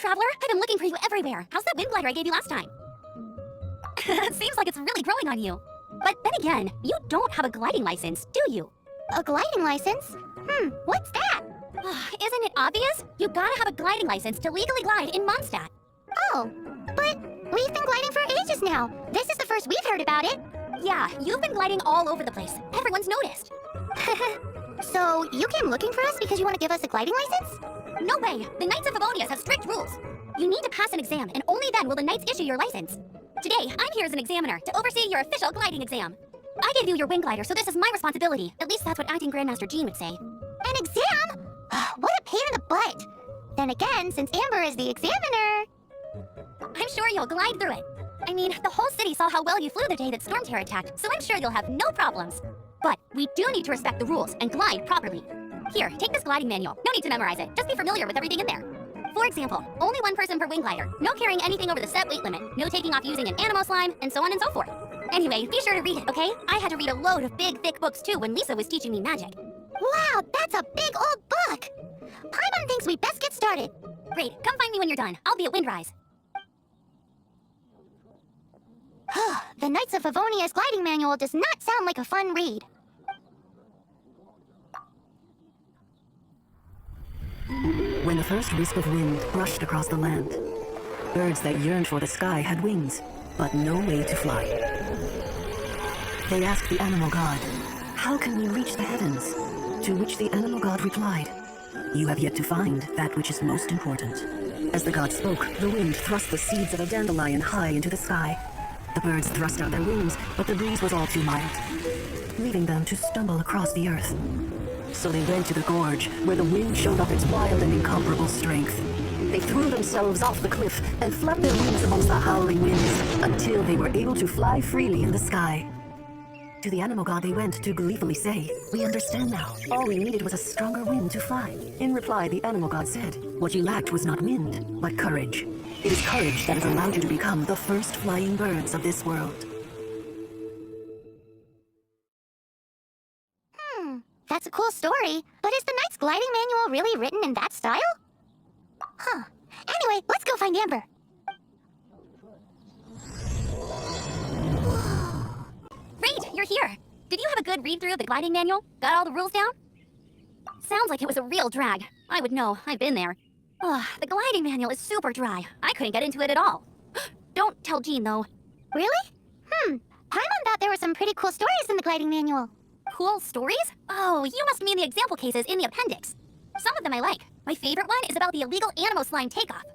traveler. I've been looking for you everywhere. How's that wind glider I gave you last time? Seems like it's really growing on you. But then again, you don't have a gliding license, do you? A gliding license? What's that? Isn't it obvious? You gotta have a gliding license to legally glide in Mondstadt. Oh, but we've been gliding for ages now. This is the first we've heard about it. Yeah, you've been gliding all over the place. Everyone's noticed. So, you came looking for us because you want to give us a gliding license? No way! The Knights of Favonius have strict rules. You need to pass an exam, and only then will the Knights issue your license. Today, I'm here as an examiner to oversee your official gliding exam. I gave you your wing glider, so this is my responsibility. At least that's what Acting Grandmaster Jean would say. An exam? What a pain in the butt. Then again, since Amber is the examiner... I'm sure you'll glide through it. I mean, the whole city saw how well you flew the day that Storm Terror attacked, so I'm sure you'll have no problems. But we do need to respect the rules and glide properly. Here, take this gliding manual. No need to memorize it. Just be familiar with everything in there. For example, only one person per wing glider, no carrying anything over the set weight limit, no taking off using an animo slime, and so on and so forth. Anyway, be sure to read it, okay? I had to read a load of big, thick books too when Lisa was teaching me magic. Wow, that's a big old book! Paimon thinks we best get started. Great, come find me when you're done. I'll be at Windrise. The Knights of Favonia's gliding manual does not sound like a fun read. When the first wisp of wind brushed across the land, birds that yearned for the sky had wings, but no way to fly. They asked the animal god, "How can we reach the heavens?" To which the animal god replied, "You have yet to find that which is most important." As the god spoke, the wind thrust the seeds of a dandelion high into the sky. The birds thrust out their wings, but the breeze was all too mild, leaving them to stumble across the earth. So they went to the gorge, where the wind showed up its wild and incomparable strength. They threw themselves off the cliff and flapped their wings amongst the howling winds until they were able to fly freely in the sky. To the animal god they went to gleefully say, "We understand now. All we needed was a stronger wind to fly." In reply, the animal god said, "What you lacked was not wind, but courage. It is courage that has allowed you to become the first flying birds of this world." That's a cool story, but is the Knight's gliding manual really written in that style? Anyway, let's go find Amber. Great, you're here. Did you have a good read-through of the gliding manual? Got all the rules down? Sounds like it was a real drag. I would know, I've been there. The gliding manual is super dry. I couldn't get into it at all. Don't tell Jean, though. Really? Paimon thought there were some pretty cool stories in the gliding manual. Cool stories? Oh, you must mean the example cases in the appendix. Some of them I like. My favorite one is about the illegal animo slime takeoff.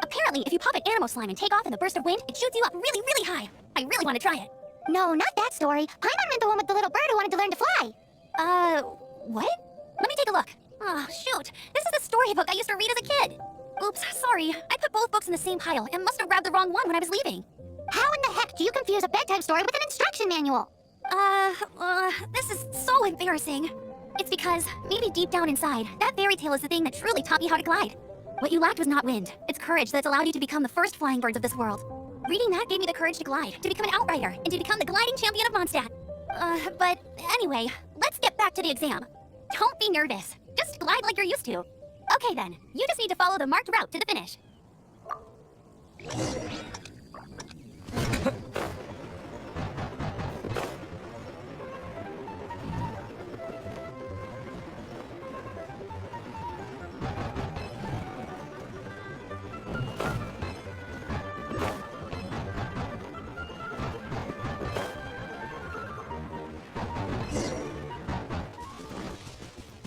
Apparently, if you pop an animo slime and take off in the burst of wind, it shoots you up really, really high. I really want to try it. No, not that story. Paimon meant the one with the little bird who wanted to learn to fly. What? Let me take a look. Oh, shoot. This is the storybook I used to read as a kid. Oops, sorry. I put both books in the same pile and must have grabbed the wrong one when I was leaving. How in the heck do you confuse a bedtime story with an instruction manual? This is so embarrassing. It's because, maybe deep down inside, that fairy tale is the thing that truly taught me how to glide. What you lacked was not wind. It's courage that's allowed you to become the first flying birds of this world. Reading that gave me the courage to glide, to become an Outrider, and to become the gliding champion of Mondstadt. But anyway, let's get back to the exam. Don't be nervous. Just glide like you're used to. Okay then, you just need to follow the marked route to the finish.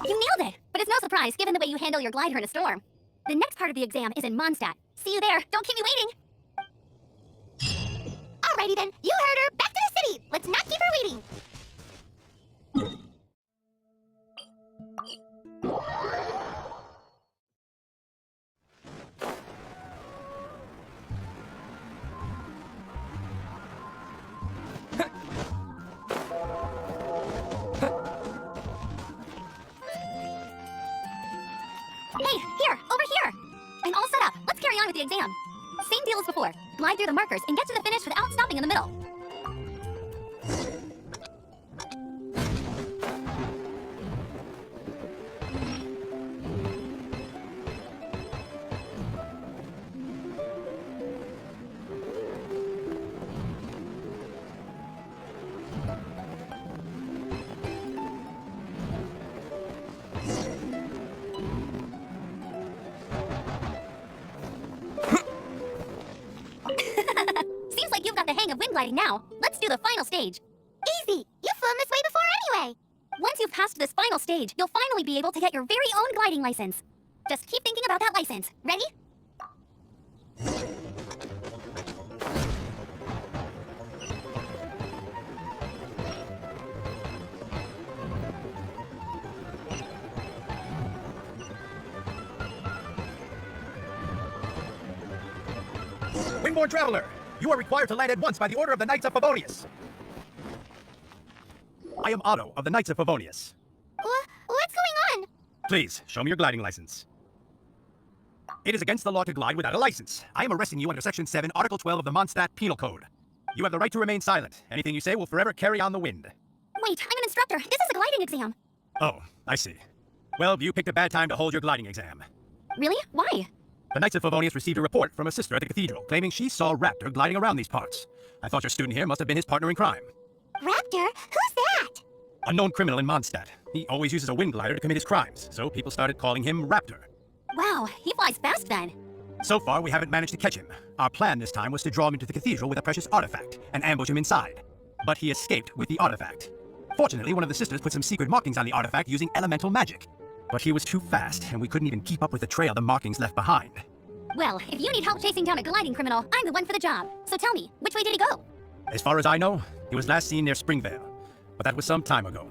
You nailed it! But it's no surprise given the way you handle your glider in a storm. The next part of the exam is in Mondstadt. See you there. Don't keep me waiting. Alrighty then, you heard her. Back to the city. Let's not keep her waiting. Hey, here, over here! I'm all set up. Let's carry on with the exam. Same deal as before. Glide through the markers and get to the finish without stopping in the middle. of wind gliding now, let's do the final stage. Easy! You've flown this way before anyway! Once you've passed this final stage, you'll finally be able to get your very own gliding license. Just keep thinking about that license. Ready? Windborn Traveler, you are required to land at once by the order of the Knights of Favonius. I am Otto of the Knights of Favonius. What's going on? Please, show me your gliding license. It is against the law to glide without a license. I am arresting you under Section 7, Article 12 of the Mondstadt Penal Code. You have the right to remain silent. Anything you say will forever carry on the wind. Wait, I'm an instructor. This is a gliding exam. Oh, I see. Well, you picked a bad time to hold your gliding exam. Really? Why? The Knights of Favonius received a report from a sister at the cathedral claiming she saw Raptor gliding around these parts. I thought your student here must have been his partner in crime. Raptor? Who's that? Unknown criminal in Mondstadt. He always uses a wind glider to commit his crimes, so people started calling him Raptor. Wow, he flies fast then. So far, we haven't managed to catch him. Our plan this time was to draw him into the cathedral with a precious artifact and ambush him inside. But he escaped with the artifact. Fortunately, one of the sisters put some secret markings on the artifact using elemental magic. But he was too fast, and we couldn't even keep up with the trail the markings left behind. Well, if you need help chasing down a gliding criminal, I'm the one for the job. So tell me, which way did he go? As far as I know, he was last seen near Springvale. But that was some time ago.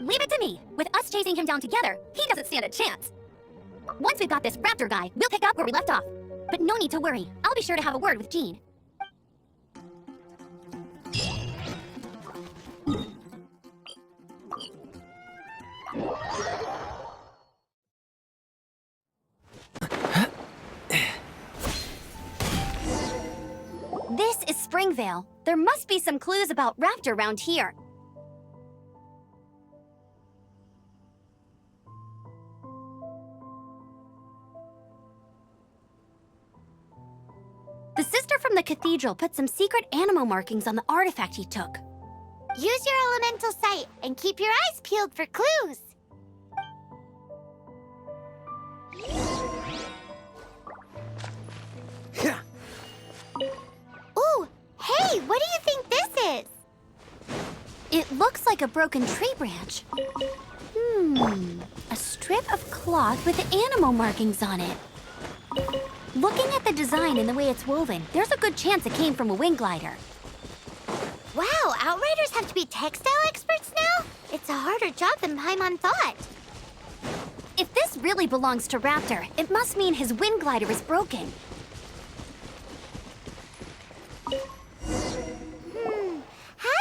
Leave it to me. With us chasing him down together, he doesn't stand a chance. Once we've got this Raptor guy, we'll pick up where we left off. But no need to worry. I'll be sure to have a word with Jean. This is Springvale. There must be some clues about Raptor around here. The sister from the cathedral put some secret animal markings on the artifact he took. Use your elemental sight and keep your eyes peeled for clues. Ooh, hey, what do you think this is? It looks like a broken tree branch. A strip of cloth with animal markings on it. Looking at the design and the way it's woven, there's a good chance it came from a wind glider. Wow, Outriders have to be textile experts now? It's a harder job than Paimon thought. If this really belongs to Raptor, it must mean his wind glider is broken. How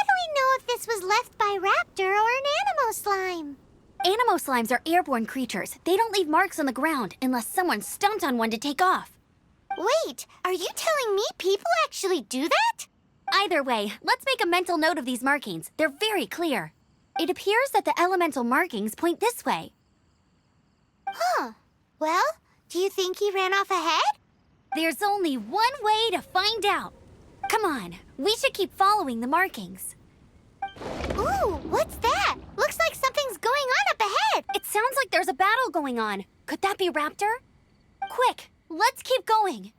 do we know if this was left by Raptor or an animal slime? Animo slimes are airborne creatures. They don't leave marks on the ground unless someone stomped on one to take off. Wait, are you telling me people actually do that? Either way, let's make a mental note of these markings. They're very clear. It appears that the elemental markings point this way. Huh. Well, do you think he ran off ahead? There's only one way to find out. Come on, we should keep following the markings. Ooh, what's that? Looks like something's going on up ahead. It sounds like there's a battle going on. Could that be Raptor? Quick, let's keep going.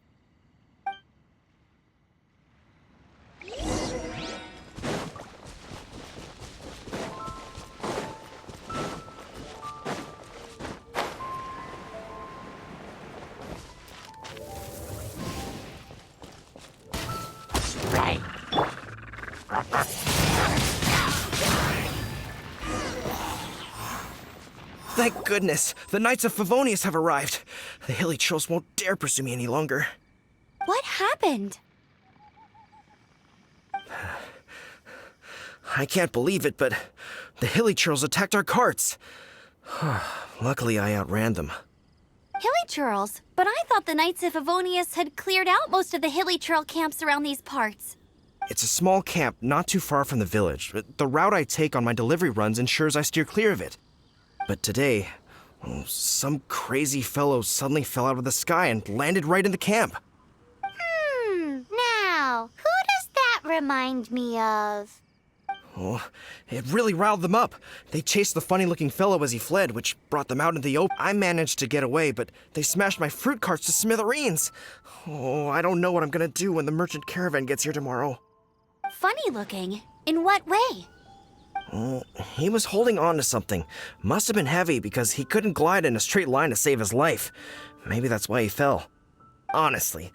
Thank goodness, the Knights of Favonius have arrived. The hilly trolls won't dare pursue me any longer. What happened? I can't believe it, but the hilly trolls attacked our carts. Luckily, I outran them. Hilly Churls? But I thought the Knights of Favonius had cleared out most of the Hilly Churl camps around these parts. It's a small camp not too far from the village. The route I take on my delivery runs ensures I steer clear of it. But today, some crazy fellow suddenly fell out of the sky and landed right in the camp. Now, who does that remind me of? Oh, it really riled them up. They chased the funny-looking fellow as he fled, which brought them out into the open. I managed to get away, but they smashed my fruit carts to smithereens. Oh, I don't know what I'm gonna do when the merchant caravan gets here tomorrow. funny looking. In what way? He was holding on to something. Must have been heavy because he couldn't glide in a straight line to save his life. Maybe that's why he fell. Honestly,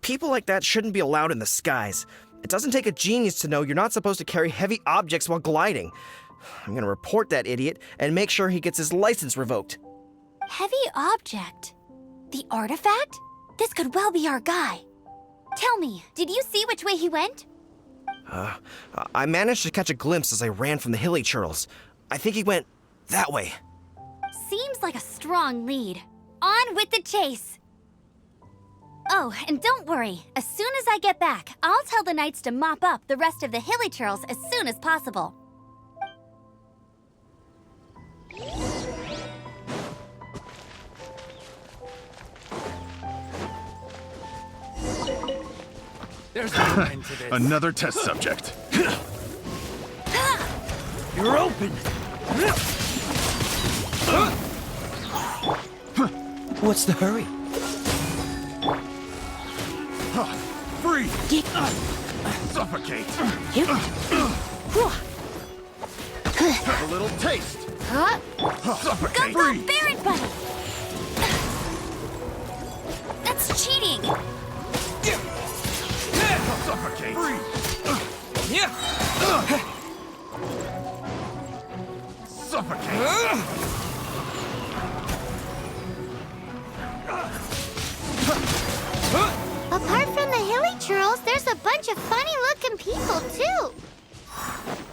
people like that shouldn't be allowed in the skies. It doesn't take a genius to know you're not supposed to carry heavy objects while gliding. I'm gonna report that idiot and make sure he gets his license revoked. Heavy object? The artifact? This could well be our guy. Tell me, did you see which way he went? I managed to catch a glimpse as I ran from the hilly churls. I think he went that way. Seems like a strong lead. On with the chase! Oh, and don't worry. As soon as I get back, I'll tell the knights to mop up the rest of the hilly churls as soon as possible. There's no end to this. Another test subject. You're open. What's the hurry? Free! Suffocate! Have a little taste! Suffocate! Go, Baron Bunny! That's cheating! Suffocate! Free! Suffocate! Apart from the hilly churls, there's a bunch of funny-looking people, too.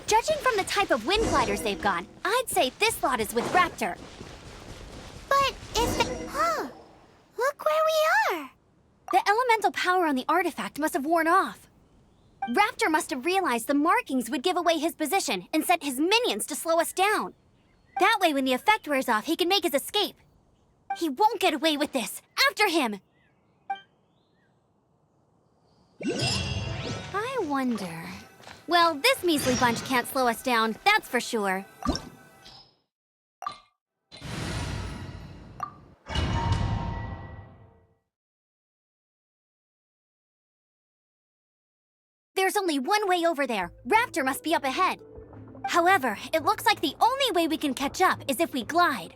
Judging from the type of wind gliders they've got, I'd say this lot is with Raptor. But if the... Look where we are. The elemental power on the artifact must have worn off. Raptor must have realized the markings would give away his position and sent his minions to slow us down. That way, when the effect wears off, he can make his escape. He won't get away with this. After him! I wonder... Well, this measly bunch can't slow us down, that's for sure. There's only one way over there. Raptor must be up ahead. However, it looks like the only way we can catch up is if we glide.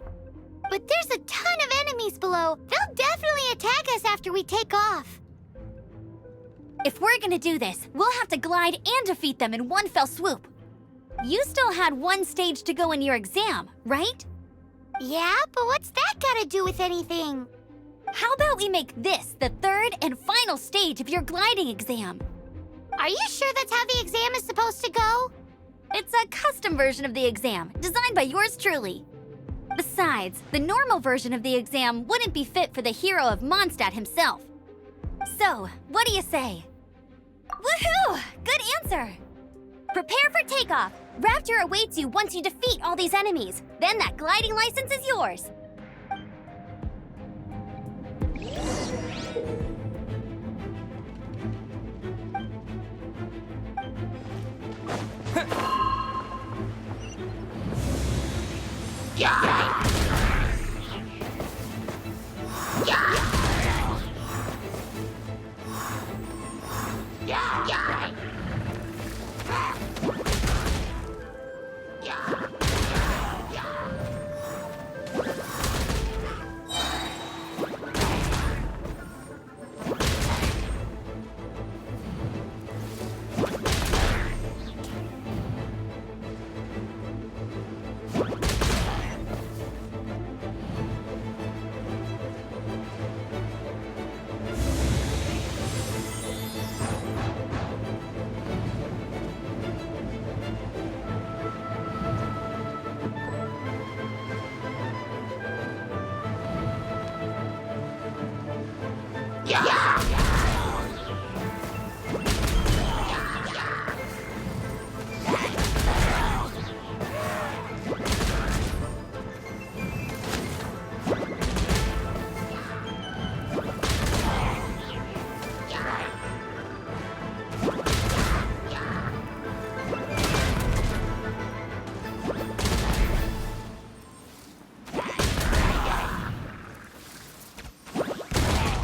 But there's a ton of enemies below. They'll definitely attack us after we take off. If we're gonna do this, we'll have to glide and defeat them in one fell swoop. You still had one stage to go in your exam, right? Yeah, but what's that gotta do with anything? How about we make this the third and final stage of your gliding exam? Are you sure that's how the exam is supposed to go? It's a custom version of the exam, designed by yours truly. Besides, the normal version of the exam wouldn't be fit for the hero of Mondstadt himself. So, what do you say? Woohoo! Good answer! Prepare for takeoff. Raptor awaits you once you defeat all these enemies. Then that gliding license is yours.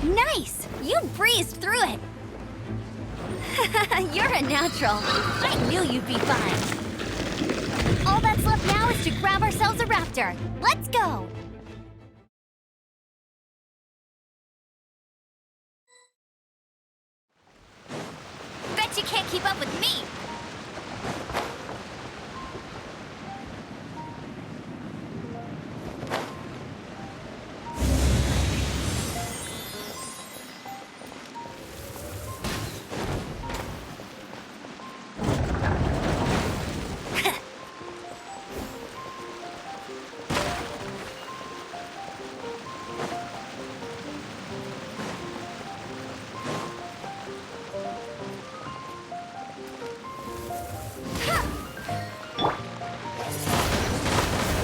Nice! You breezed through it! You're a natural. I knew you'd be fine. All that's left now is to grab ourselves a raptor. Let's go! Bet you can't keep up with me!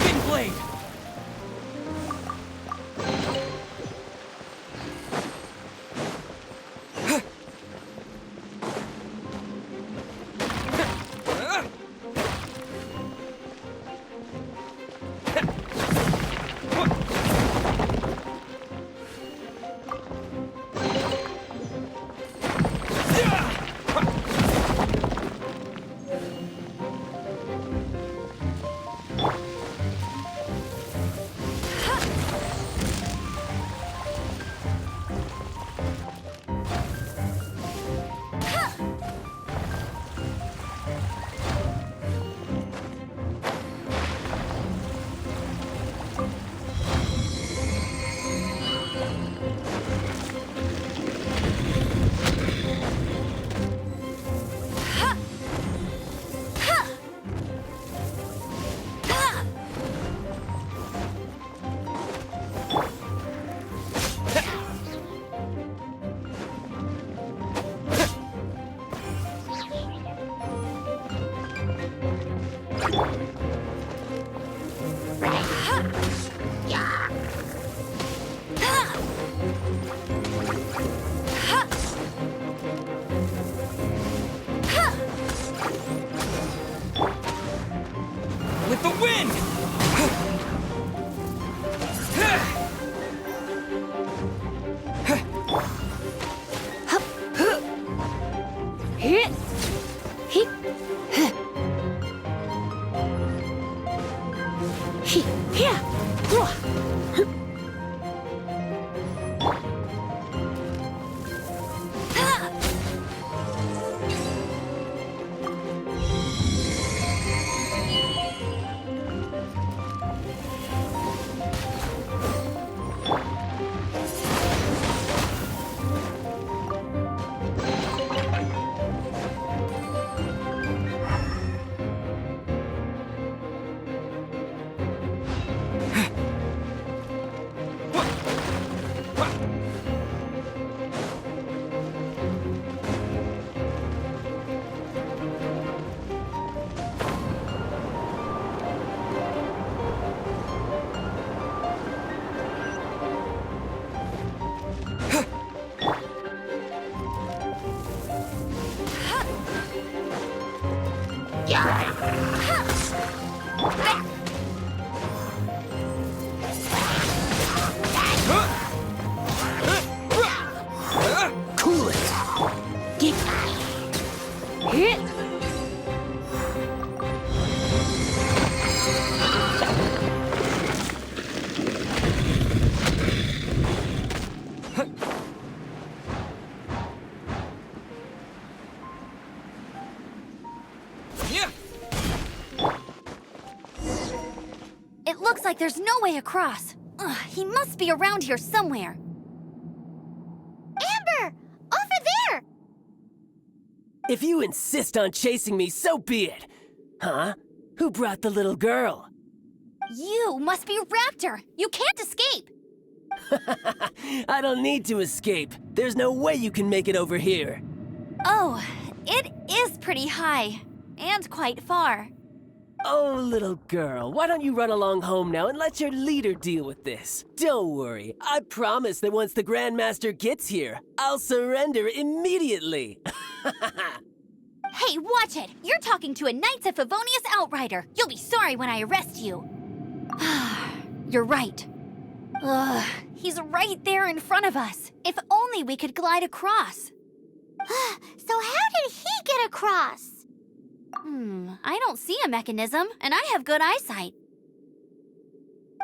Thin blade! With the wind! Hit! Hit! Here! Cool it! Hit! Yeah! It looks like there's no way across. Ugh, he must be around here somewhere. Amber! Over there! If you insist on chasing me, so be it. Huh? Who brought the little girl? You must be Raptor. You can't escape. I don't need to escape. There's no way you can make it over here. Oh, it is pretty high. And quite far. Oh, little girl, why don't you run along home now and let your leader deal with this? Don't worry, I promise that once the Grandmaster gets here, I'll surrender immediately. Hey, watch it! You're talking to a Knights of Favonius Outrider. You'll be sorry when I arrest you. You're right. Ugh, he's right there in front of us. If only we could glide across. So how did he get across? I don't see a mechanism, and I have good eyesight.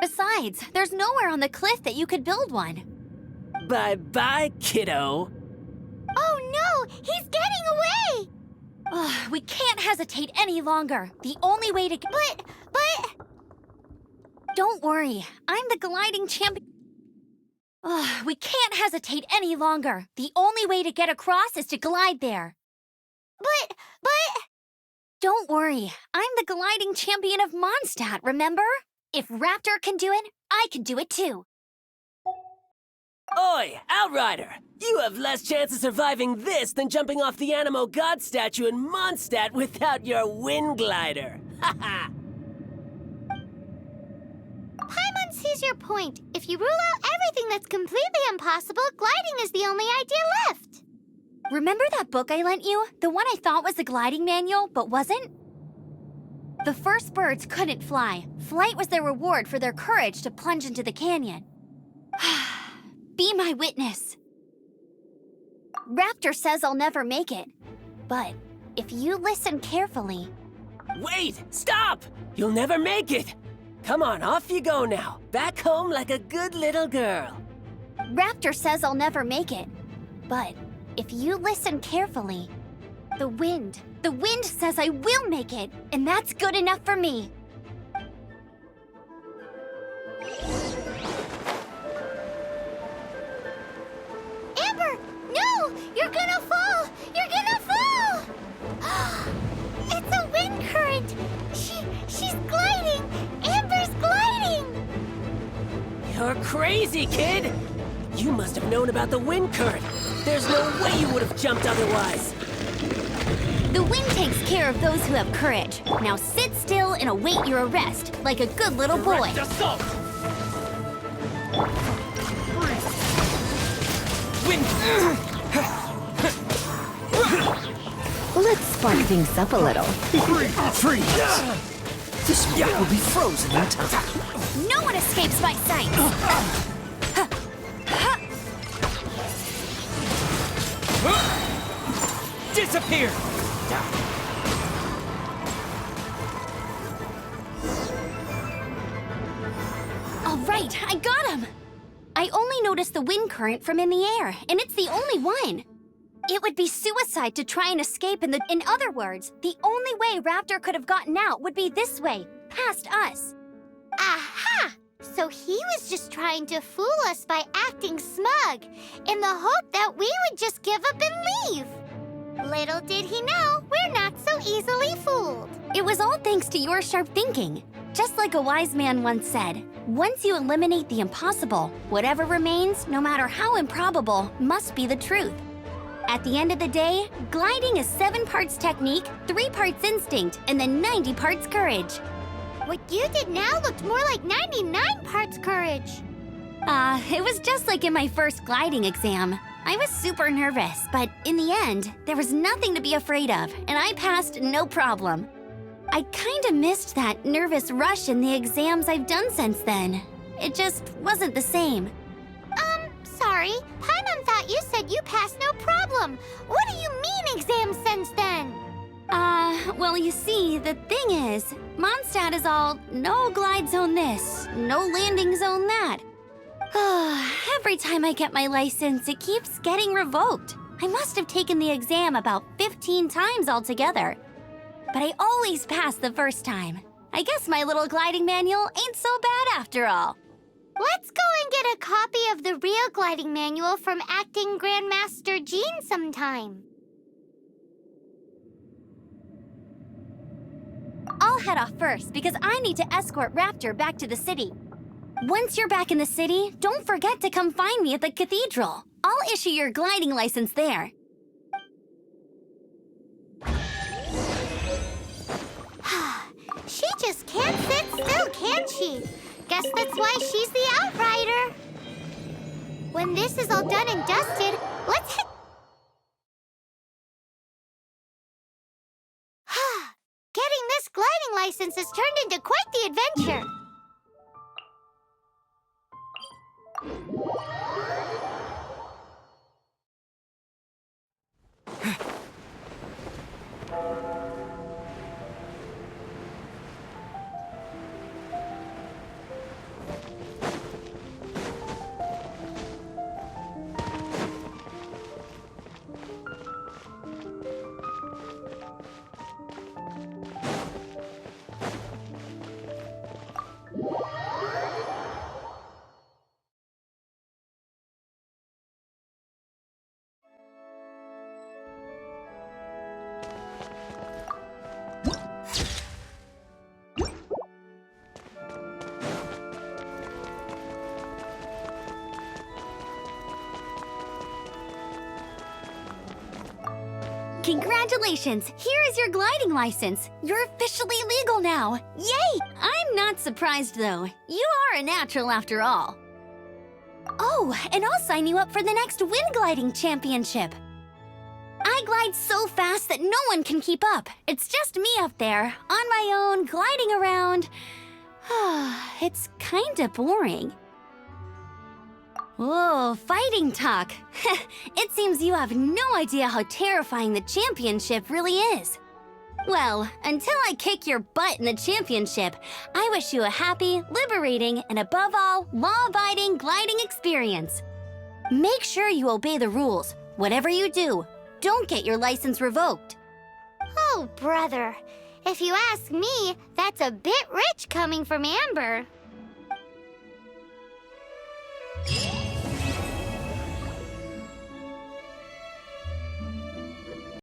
Besides, there's nowhere on the cliff that you could build one. Bye-bye, kiddo. Oh no, he's getting away! Ugh, we can't hesitate any longer. The only way to But... Don't worry, I'm the gliding champion. Ugh, we can't hesitate any longer. The only way to get across is to glide there. But... Don't worry, I'm the gliding champion of Mondstadt, remember? If Raptor can do it, I can do it too. Oi, Outrider! You have less chance of surviving this than jumping off the Animo God statue in Mondstadt without your wind glider. Haha! Paimon sees your point. If you rule out everything that's completely impossible, gliding is the only idea left. Remember that book I lent you? The one I thought was the gliding manual, but wasn't? The first birds couldn't fly. Flight was their reward for their courage to plunge into the canyon. Be my witness. Raptor says I'll never make it. But if you listen carefully... Wait! Stop! You'll never make it! Come on, off you go now. Back home like a good little girl. Raptor says I'll never make it. But if you listen carefully, the wind says I will make it, and that's good enough for me. Amber, no! You're gonna fall! You're gonna fall! It's a wind current! She's gliding! Amber's gliding! You're crazy, kid! You must have known about the wind current. There's no way you would have jumped otherwise. The wind takes care of those who have courage. Now sit still and await your arrest, like a good little boy. Direct assault! Wind! Let's spark things up a little. Freeze! This one will be frozen in time. No one escapes my sight. Disappear! All right, I got him. I only noticed the wind current from in the air, and it's the only one. It would be suicide to try and escape. In other words, the only way Raptor could have gotten out would be this way, past us. Aha! So he was just trying to fool us by acting smug, in the hope that we would just give up and leave. Little did he know, we're not so easily fooled. It was all thanks to your sharp thinking. Just like a wise man once said, once you eliminate the impossible, whatever remains, no matter how improbable, must be the truth. At the end of the day, gliding is 7 parts technique, 3 parts instinct, and then 90 parts courage. What you did now looked more like 99 parts courage. It was just like in my first gliding exam. I was super nervous, but in the end, there was nothing to be afraid of, and I passed no problem. I kinda missed that nervous rush in the exams I've done since then. It just wasn't the same. Sorry. Paimon thought you said you passed no problem. What do you mean exams since then? Well, you see, the thing is, Mondstadt is all no glide zone this, no landing zone that. Every time I get my license, it keeps getting revoked. I must have taken the exam about 15 times altogether. But I always pass the first time. I guess my little gliding manual ain't so bad after all. Let's go and get a copy of the real gliding manual from Acting Grandmaster Jean sometime. I'll head off first because I need to escort Raptor back to the city. Once you're back in the city, don't forget to come find me at the cathedral. I'll issue your gliding license there. She just can't sit still, can she? Guess that's why she's the Outrider. When this is all done and dusted, let's hit... Getting this gliding license has turned into quite the adventure. Congratulations! Here is your gliding license. You're officially legal now. Yay! I'm not surprised, though. You are a natural after all. Oh, and I'll sign you up for the next wind gliding championship. I glide so fast that no one can keep up. It's just me up there, on my own, gliding around. It's kinda boring. Whoa, fighting talk. It seems you have no idea how terrifying the championship really is. Well, until I kick your butt in the championship, I wish you a happy, liberating, and above all, law-abiding gliding experience. Make sure you obey the rules. Whatever you do, don't get your license revoked. Oh, brother. If you ask me, that's a bit rich coming from Amber.